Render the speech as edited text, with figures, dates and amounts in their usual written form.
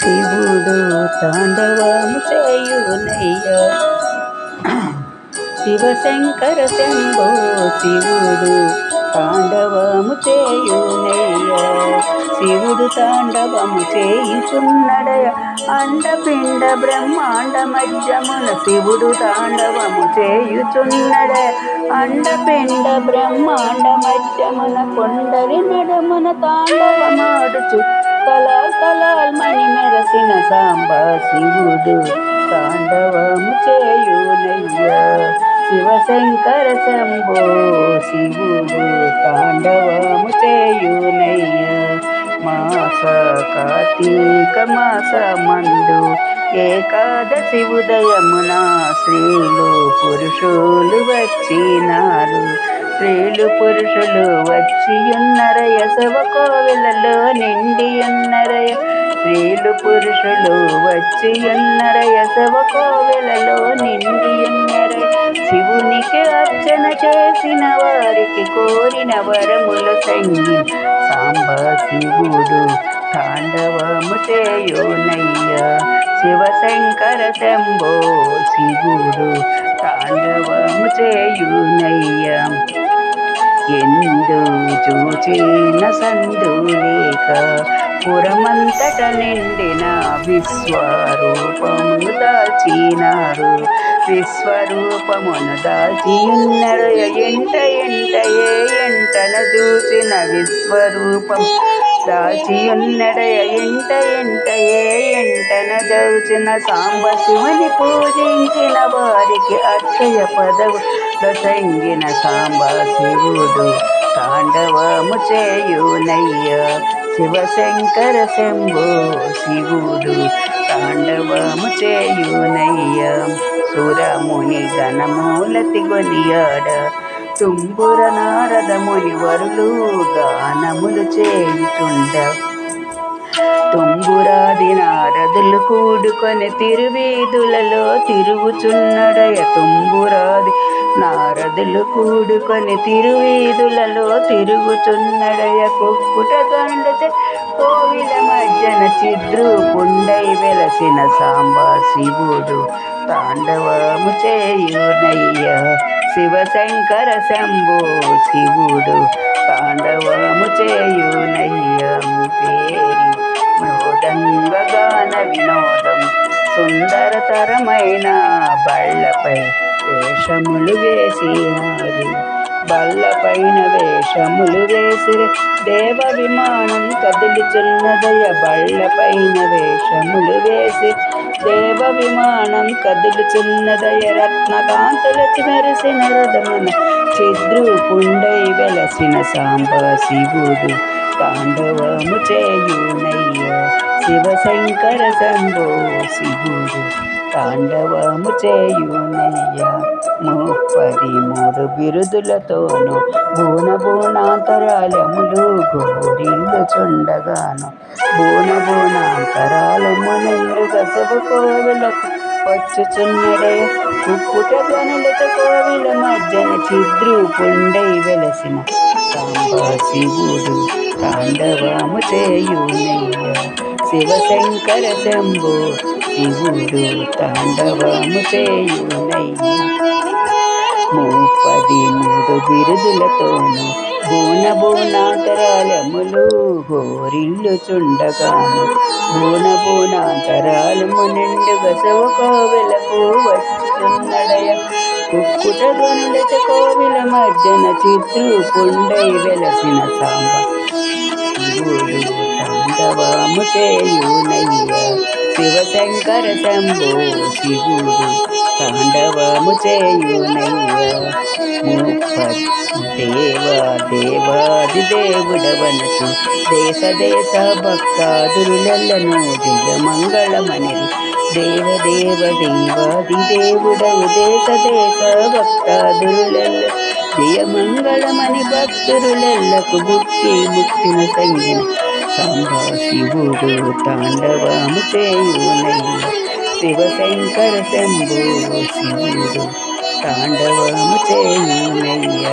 శివుడు తాండవము చేయునయ్య శివశంకర శంభో శివుడు తాండవము చేయునయ్య శివుడు తాండవము చేయుచున్నడయ అండపిండ బ్రహ్మాండ మధ్యమున శివుడు తాండవము చేయుచున్నడయ అండపిండ బ్రహ్మాండ మధ్యమున కొండలి నడమున తాండవమాడుచు తలాల్ మణి మెరసిన సాంబ శివుడు తాండవము చేయునయ్య శివశంకర శంభో శివుడు తాండవము చేయునయ్య మాస కార్తీక మాస మందు ఏకాదశి ఉదయమున స్త్రీలు పురుషులు వచ్చినారు స్త్రీలు పురుషులు వచ్చియున్నరయ శివకోవిలలో నిండియున్నరయ స్త్రీలు పురుషులు వచ్చియున్నరయ శివకోవిలలో నిండియున్నరయ శివునికి అర్చన చేసిన వారికి కోరిన వరముల సంగి సాంబ శివుడు తాండవము చేయునయ్య శివశంకర శంభో శివుడు తాండవము చేయునయ్య ఎందు చూచిన సందు లేక పురమంతట నిండిన విశ్వరూపమును దాచినారు విశ్వరూపమును దాచియున్నరయ ఎంటన చూసిన విశ్వరూపం దాచియున్నడయ ఎంటన దౌచిన సాంబ శివుని పూజించిన వారికి అక్షయ పదవు సంగిన సాంబ శివుడు తాండవము చేయునయ్య శివశంకర శంభో శివుడు తాండవము చేయునయ్య సురముని గణమూలతి గొనియాడ తుంబుర నారద ముని వరులు గానములు చేయుచుండ తుంబురాది నారదులు కూడుకొని తిరువీధులలో తిరుగుచున్నడయ తుంబురాది నారదులు కూడుకొని తిరువీధులలో తిరుగుచున్నడయ కుక్కుట గండచే కోవిల మధ్యన చిద్రూపుండై వెలసిన సాంబ శివుడు తాండవము చేయునయ్య శివశంకర శంభో శివుడు తాండవము చేయునయ్య పేరి మృదంగ గాన వినోదం సుందరతరమైన బళ్ళపై వేషములు వేసినారు బళ్ళపైన వేషములు వేసి దేవ విమానం కదిలిచున్నదయ బళ్ళపైన వేషములు వేసి దేవ విమానం కదిలిచున్నదయ రత్నకాంతులచి మెరిసిన రథమున చిద్రూపుండై వెలసిన సాంబ శివుడు తాండవము చేయునయ్య శివశంకర శంభో శివుడు తాండవము చేయునయ్య 33 బిరుదులతోను బూనాంతరాలములు గోరిల్లుచుండగాను బూనాంతరాలమునెందుగా శివకోవిలకు వచ్చుచున్నడే కుక్కుట గనులతో కోవిల మధ్యన చిద్రూపుండై వెలసిన సాంబ శివుడు తాండవము చేయునయ్య శివశంకర శంభో శివుడు తాండవము చేయునయ్య 33 బిరుదులతోను బూనాంతరాలములు గోరిల్లుచుండగాను బూనాంతరాలమునెండుగా శివకోవిలకు వచ్చుచున్నడయ కుక్కుట గనులచ కోవిల మధ్యన చిద్రూపుండై వెలసిన సాంబ శివుడు తాండవము చేయునయ్య శివశంకర శంభో శివుడు తాండవము చేయునయ్య దేవాది దేవుడవనచు దేశ భక్తాదురులను దిగ మంగళమనిరి దేవాది దేవుడవు దేశ భక్తాదురులెల్ల దియ మంగళమని భక్తురులెల్లకు ముక్తిన సంగిన సాంబ శివుడు తాండవము చేయునయ్య శివశంకర శంభో శివుడు తాండవము చేయునయ్య